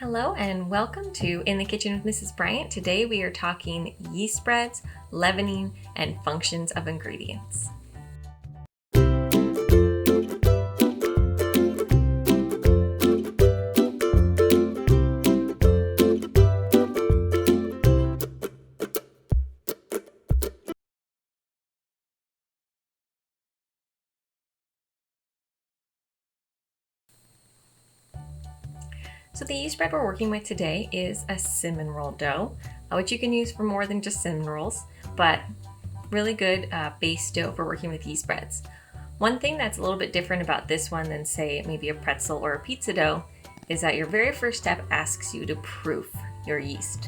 Hello and welcome to In the Kitchen with Mrs. Bryant. Today we are talking yeast spreads, leavening, and functions of ingredients. So the yeast spread we're working with today is a cinnamon roll dough, which you can use for more than just cinnamon rolls, but really good base dough for working with yeast spreads. One thing that's a little bit different about this one than say maybe a pretzel or a pizza dough is that your very first step asks you to proof your yeast.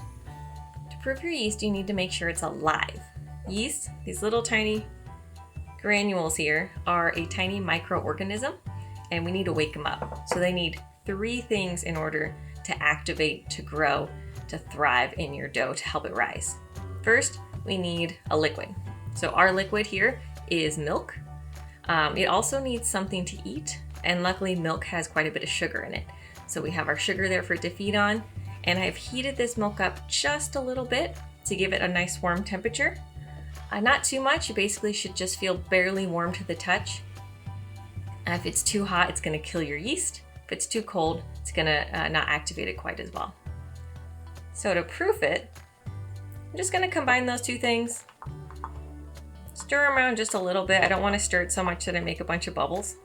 To proof your yeast, you need to make sure it's alive. Yeast, these little tiny granules here, are a tiny microorganism, and we need to wake them up. So they need three things in order to activate, to grow, to thrive in your dough to help it rise. First, we need a liquid. So our liquid here is milk. It also needs something to eat, and luckily milk has quite a bit of sugar in it. So we have our sugar there for it to feed on, and I've heated this milk up just a little bit to give it a nice warm temperature. Not too much, you basically should just feel barely warm to the touch. If it's too hot, it's gonna kill your yeast. If it's too cold, it's gonna not activate it quite as well. So to proof it, I'm just gonna combine those two things. Stir them around just a little bit. I don't wanna stir it so much that I make a bunch of bubbles.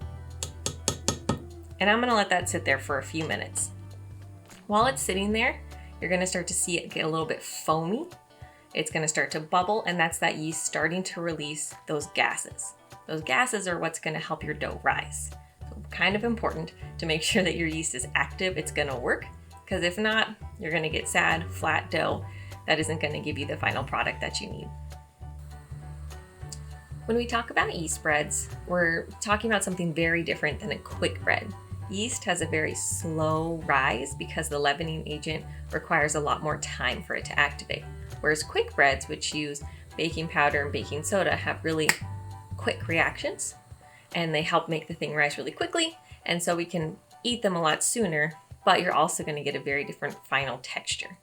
And I'm gonna let that sit there for a few minutes. While it's sitting there, you're gonna start to see it get a little bit foamy. It's gonna start to bubble, and that's that yeast starting to release those gases. Those gases are what's gonna help your dough rise. So kind of important to make sure that your yeast is active, it's gonna work, because if not, you're gonna get sad, flat dough that isn't gonna give you the final product that you need. When we talk about yeast spreads, we're talking about something very different than a quick bread. Yeast has a very slow rise because the leavening agent requires a lot more time for it to activate. Whereas quick breads, which use baking powder and baking soda, have really quick reactions, and they help make the thing rise really quickly, and so we can eat them a lot sooner, but you're also going to get a very different final texture.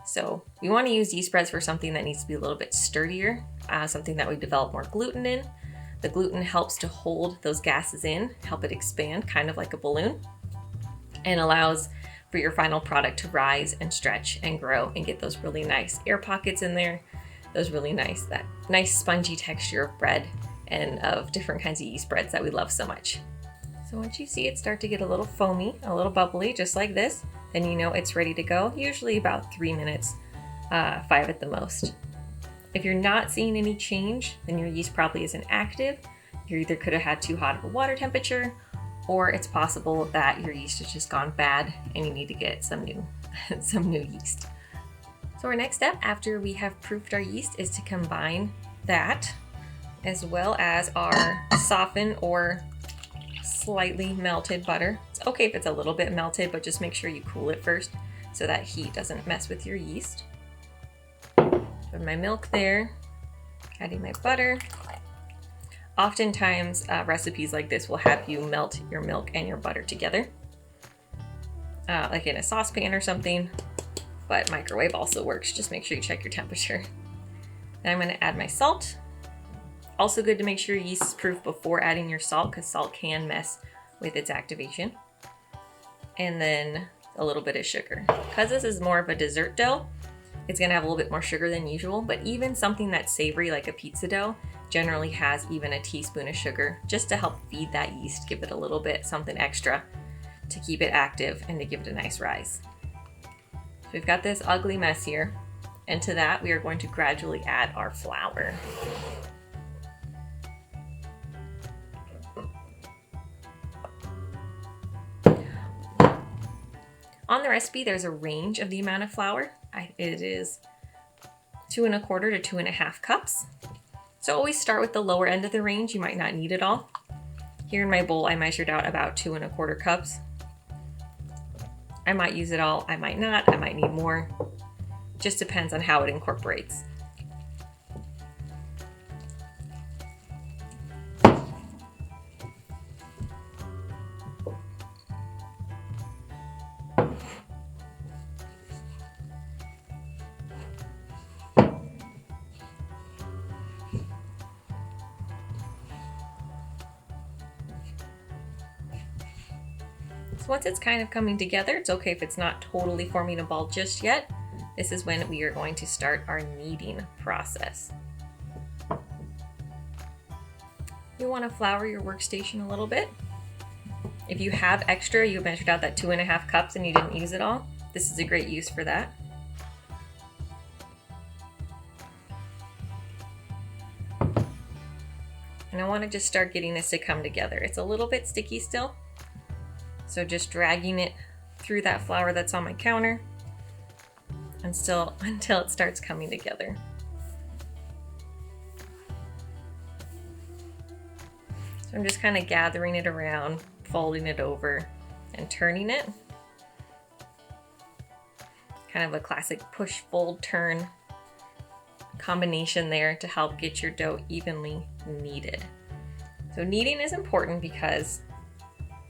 So we want to use yeast spreads for something that needs to be a little bit sturdier, something that we develop more gluten in. The gluten helps to hold those gases in, help it expand, kind of like a balloon, and allows for your final product to rise and stretch and grow and get those really nice air pockets in there, that nice spongy texture of bread and of different kinds of yeast spreads that we love so much. So once you see it start to get a little foamy, a little bubbly, just like this, then you know it's ready to go, usually about 3 minutes, 5 at the most. If you're not seeing any change, then your yeast probably isn't active. You either could have had too hot of a water temperature, or it's possible that your yeast has just gone bad and you need to get some new yeast. So our next step after we have proofed our yeast is to combine that as well as our softened or slightly melted butter. It's okay if it's a little bit melted, but just make sure you cool it first so that heat doesn't mess with your yeast. Put my milk there, adding my butter. Oftentimes, recipes like this will have you melt your milk and your butter together, like in a saucepan or something, but microwave also works. Just make sure you check your temperature. Then I'm going to add my salt. Also good to make sure your yeast is proof before adding your salt, because salt can mess with its activation. And then a little bit of sugar. Because this is more of a dessert dough, it's going to have a little bit more sugar than usual, but even something that's savory like a pizza dough generally has even a teaspoon of sugar just to help feed that yeast, give it a little bit something extra to keep it active and to give it a nice rise. So we've got this ugly mess here, and to that we are going to gradually add our flour. On the recipe, there's a range of the amount of flour. It is 2 1/4 to 2 1/2 cups. So always start with the lower end of the range. You might not need it all. Here in my bowl, I measured out about 2 1/4 cups. I might use it all, I might not, I might need more. Just depends on how it incorporates. once it's kind of coming together, it's okay if it's not totally forming a ball just yet. This is when we are going to start our kneading process. You want to flour your workstation a little bit. If you have extra, you measured out that 2.5 cups and you didn't use it all, this is a great use for that. And I want to just start getting this to come together. It's a little bit sticky still, so just dragging it through that flour that's on my counter and still until it starts coming together. So I'm just kind of gathering it around, folding it over, and turning it. Kind of a classic push, fold, turn combination there to help get your dough evenly kneaded. So kneading is important because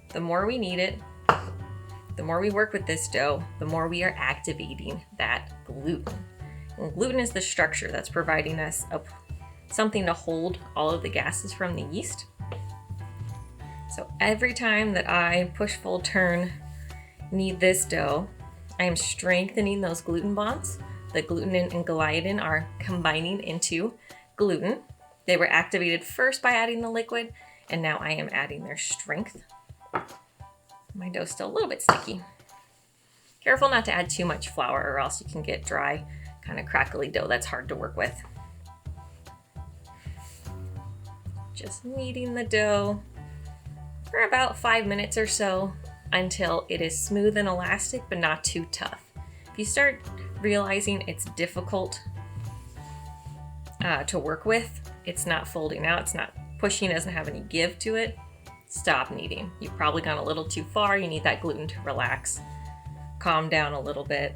the more we knead it, the more we work with this dough, the more we are activating that gluten. And gluten is the structure that's providing us something to hold all of the gases from the yeast. So every time that I push, fold, turn, knead this dough, I am strengthening those gluten bonds. The gluten and gliadin are combining into gluten. They were activated first by adding the liquid, and now I am adding their strength. My dough's still a little bit sticky. Careful not to add too much flour or else you can get dry, kind of crackly dough that's hard to work with. Just kneading the dough for about 5 minutes or so until it is smooth and elastic, but not too tough. If you start realizing it's difficult to work with, it's not folding out, it's not pushing, it doesn't have any give to it, stop kneading. You've probably gone a little too far. You need that gluten to relax, calm down a little bit.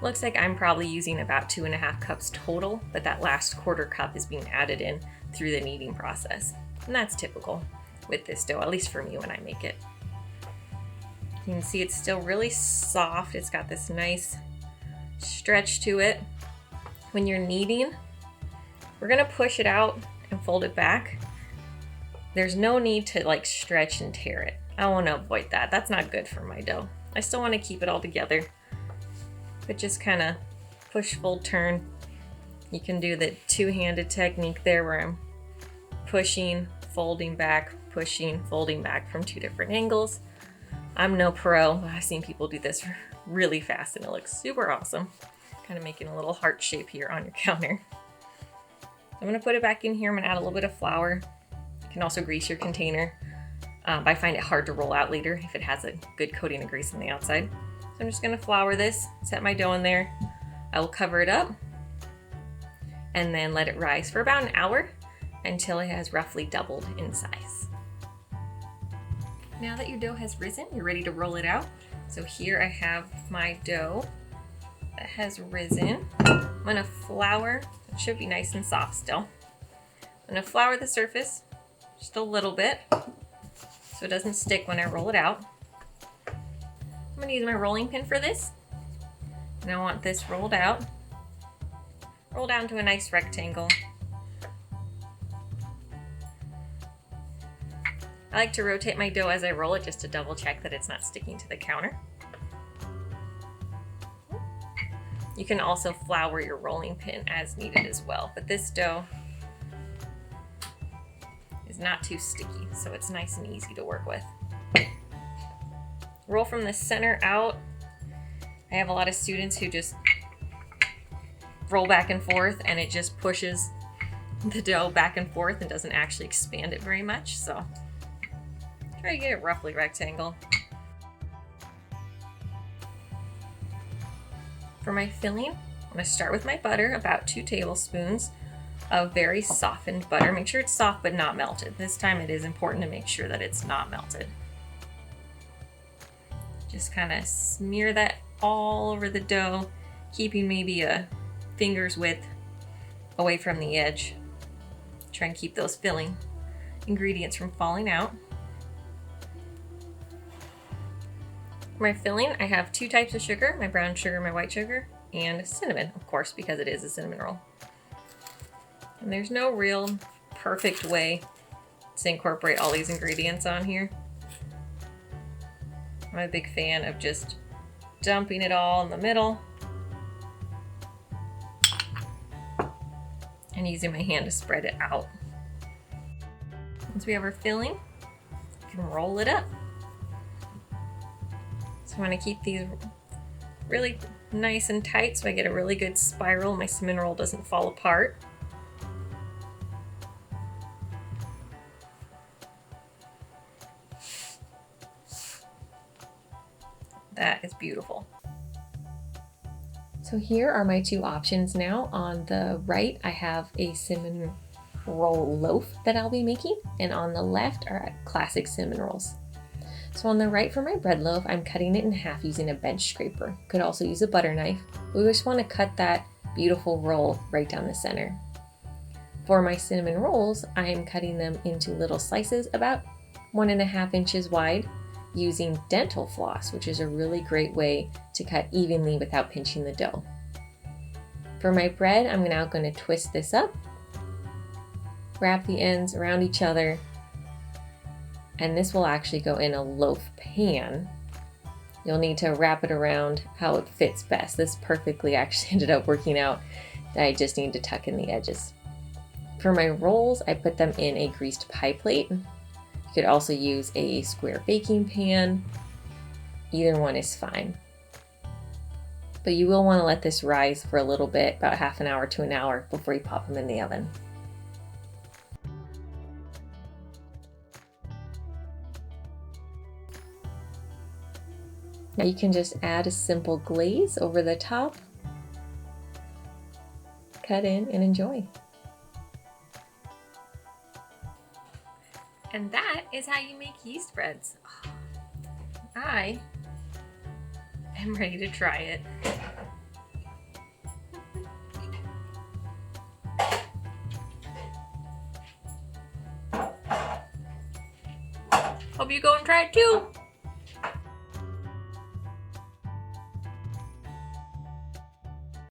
Looks like I'm probably using about 2.5 cups total, but that last 1/4 cup is being added in through the kneading process. And that's typical with this dough, at least for me when I make it. You can see it's still really soft. It's got this nice stretch to it. When you're kneading, we're gonna push it out and fold it back. There's no need to like stretch and tear it. I wanna avoid that. That's not good for my dough. I still wanna keep it all together, but just kind of push, fold, turn. You can do the two-handed technique there where I'm pushing, folding back, pushing, folding back from 2 different angles. I'm no pro, but I've seen people do this really fast and it looks super awesome. Kind of making a little heart shape here on your counter. I'm gonna put it back in here. I'm gonna add a little bit of flour. You can also grease your container. I find it hard to roll out later if it has a good coating of grease on the outside. So I'm just gonna flour this, set my dough in there. I will cover it up and then let it rise for about an hour until it has roughly doubled in size. Now that your dough has risen, you're ready to roll it out. So here I have my dough that has risen. I'm gonna flour, it should be nice and soft still. I'm gonna flour the surface just a little bit so it doesn't stick when I roll it out. I'm gonna use my rolling pin for this. And I want this rolled out. Roll down to a nice rectangle. I like to rotate my dough as I roll it just to double check that it's not sticking to the counter. You can also flour your rolling pin as needed as well, but this dough is not too sticky, so it's nice and easy to work with. Roll from the center out. I have a lot of students who just roll back and forth and it just pushes the dough back and forth and doesn't actually expand it very much, so try to get it roughly rectangle. For my filling, I'm going to start with my butter, about 2 tablespoons of very softened butter. Make sure it's soft but not melted. This time it is important to make sure that it's not melted. Just kind of smear that all over the dough, keeping maybe a finger's width away from the edge. Try and keep those filling ingredients from falling out. For my filling, I have 2 types of sugar, my brown sugar, my white sugar, and cinnamon, of course, because it is a cinnamon roll. And there's no real perfect way to incorporate all these ingredients on here. I'm a big fan of just dumping it all in the middle and using my hand to spread it out. Once we have our filling, you can roll it up. So I want to keep these really nice and tight so I get a really good spiral. My cinnamon roll doesn't fall apart. That is beautiful. So here are my two options now. On the right, I have a cinnamon roll loaf that I'll be making, and on the left are classic cinnamon rolls. So on the right for my bread loaf, I'm cutting it in half using a bench scraper. Could also use a butter knife. We just want to cut that beautiful roll right down the center. For my cinnamon rolls, I am cutting them into little slices about 1.5 inches wide, using dental floss, which is a really great way to cut evenly without pinching the dough. For my bread, I'm now going to twist this up, wrap the ends around each other, and this will actually go in a loaf pan. You'll need to wrap it around how it fits best. This perfectly actually ended up working out. I just need to tuck in the edges. For my rolls, I put them in a greased pie plate. You could also use a square baking pan. Either one is fine. But you will want to let this rise for a little bit, about half an hour to an hour, before you pop them in the oven. Now you can just add a simple glaze over the top, cut in, and enjoy. And that is how you make yeast breads. I am ready to try it. Hope you go and try it too.